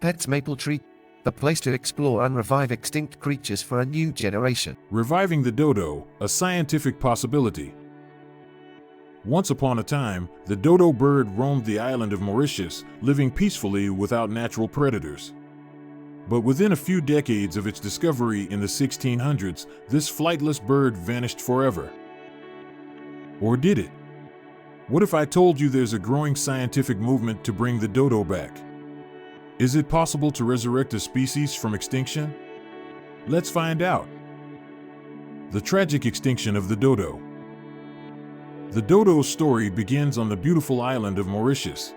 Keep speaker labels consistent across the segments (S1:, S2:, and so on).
S1: Pets Maple Tree, the place to explore and revive extinct creatures for a new generation.
S2: Reviving the dodo, a scientific possibility. Once upon a time, the dodo bird roamed the island of Mauritius, living peacefully without natural predators. But within a few decades of its discovery in the 1600s, this flightless bird vanished forever. Or did it? What if I told you there's a growing scientific movement to bring the dodo back? Is it possible to resurrect a species from extinction? Let's find out. The tragic extinction of the dodo. The dodo's story begins on the beautiful island of Mauritius.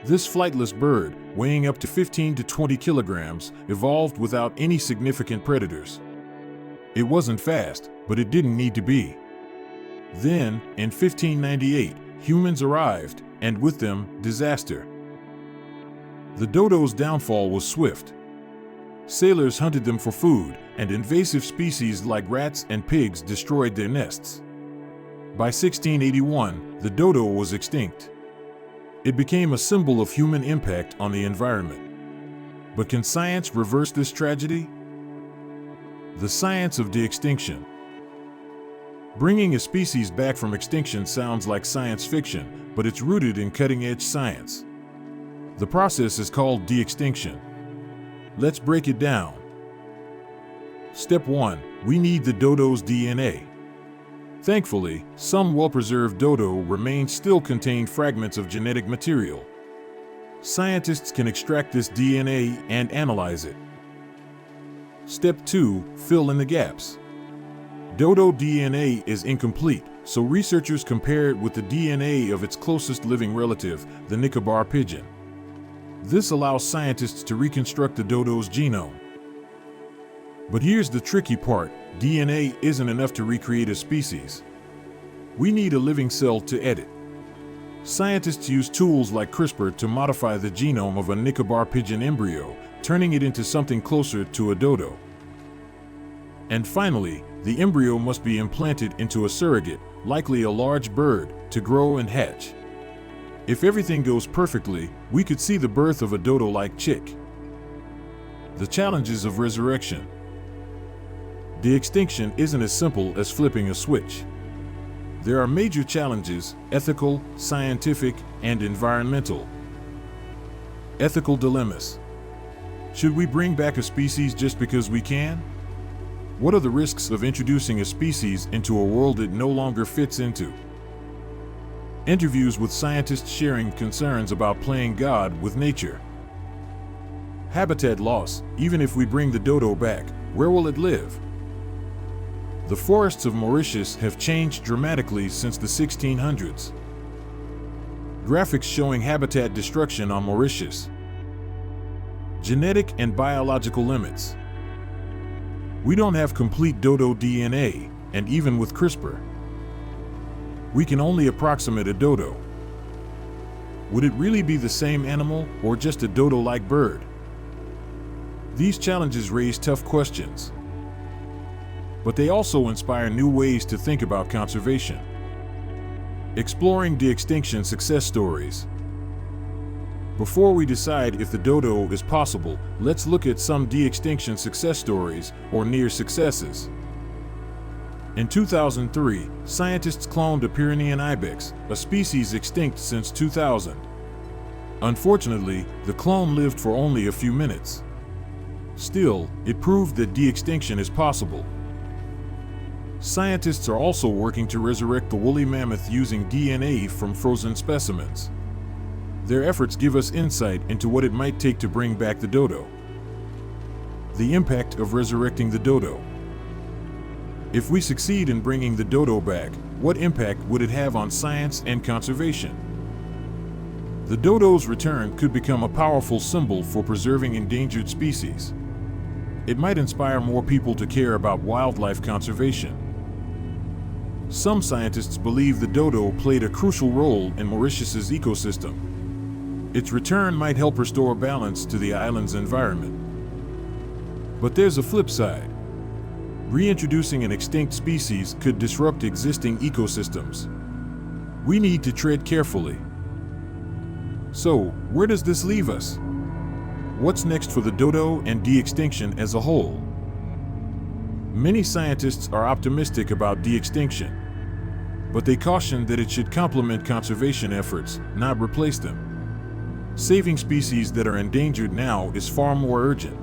S2: This flightless bird, weighing up to 15 to 20 kilograms, evolved without any significant predators. It wasn't fast, but it didn't need to be. Then, in 1598, humans arrived, and with them, disaster. The dodo's downfall was swift. Sailors hunted them for food, and invasive species like rats and pigs destroyed their nests. By 1681, the dodo was extinct. It became a symbol of human impact on the environment. But can science reverse this tragedy? The science of de-extinction. Bringing a species back from extinction sounds like science fiction, but it's rooted in cutting-edge science. The process is called de-extinction. Let's break it down. Step 1. We need the dodo's DNA. Thankfully, some well-preserved dodo remains still contain fragments of genetic material. Scientists can extract this DNA and analyze it. Step 2. Fill in the gaps. Dodo DNA is incomplete, so researchers compare it with the DNA of its closest living relative, the Nicobar pigeon. This allows scientists to reconstruct the dodo's genome. But here's the tricky part: DNA isn't enough to recreate a species. We need a living cell to edit. Scientists use tools like CRISPR to modify the genome of a Nicobar pigeon embryo, turning it into something closer to a dodo. And finally, the embryo must be implanted into a surrogate, likely a large bird, to grow and hatch. If everything goes perfectly, we could see the birth of a dodo-like chick. The challenges of resurrection. De-extinction isn't as simple as flipping a switch. There are major challenges: ethical, scientific, and environmental. Ethical dilemmas. Should we bring back a species just because we can? What are the risks of introducing a species into a world it no longer fits into? Interviews with scientists sharing concerns about playing God with nature. Habitat loss. Even if we bring the dodo back, where will it live? The forests of Mauritius have changed dramatically since the 1600s. Graphics showing habitat destruction on Mauritius. Genetic and biological limits. We don't have complete dodo DNA, and even with CRISPR, we can only approximate a dodo. Would it really be the same animal, or just a dodo-like bird? These challenges raise tough questions, but they also inspire new ways to think about conservation. Exploring de-extinction success stories. Before we decide if the dodo is possible, let's look at some de-extinction success stories, or near successes. In 2003, scientists cloned a Pyrenean ibex, a species extinct since 2000. Unfortunately, the clone lived for only a few minutes. Still, it proved that de-extinction is possible. Scientists are also working to resurrect the woolly mammoth using DNA from frozen specimens. Their efforts give us insight into what it might take to bring back the dodo. The impact of resurrecting the dodo. If we succeed in bringing the dodo back, what impact would it have on science and conservation? The dodo's return could become a powerful symbol for preserving endangered species. It might inspire more people to care about wildlife conservation. Some scientists believe the dodo played a crucial role in Mauritius's ecosystem. Its return might help restore balance to the island's environment. But there's a flip side. Reintroducing an extinct species could disrupt existing ecosystems. We need to tread carefully. So, where does this leave us? What's next for the dodo and de-extinction as a whole? Many scientists are optimistic about de-extinction, but they caution that it should complement conservation efforts, not replace them. Saving species that are endangered now is far more urgent.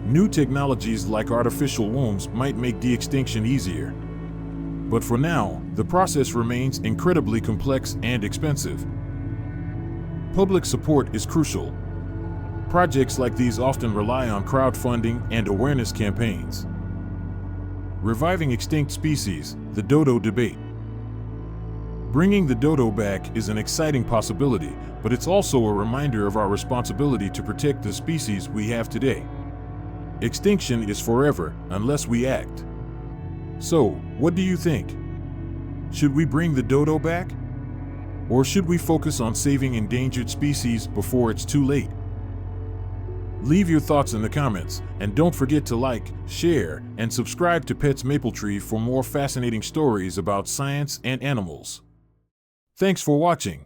S2: New technologies like artificial wombs might make de-extinction easier. But for now, the process remains incredibly complex and expensive. Public support is crucial. Projects like these often rely on crowdfunding and awareness campaigns. Reviving extinct species, the dodo debate. Bringing the dodo back is an exciting possibility, but it's also a reminder of our responsibility to protect the species we have today. Extinction is forever unless we act. So, what do you think? Should we bring the dodo back? Or should we focus on saving endangered species before it's too late? Leave your thoughts in the comments, and don't forget to like, share, and subscribe to Pets Mapletree for more fascinating stories about science and animals. Thanks for watching.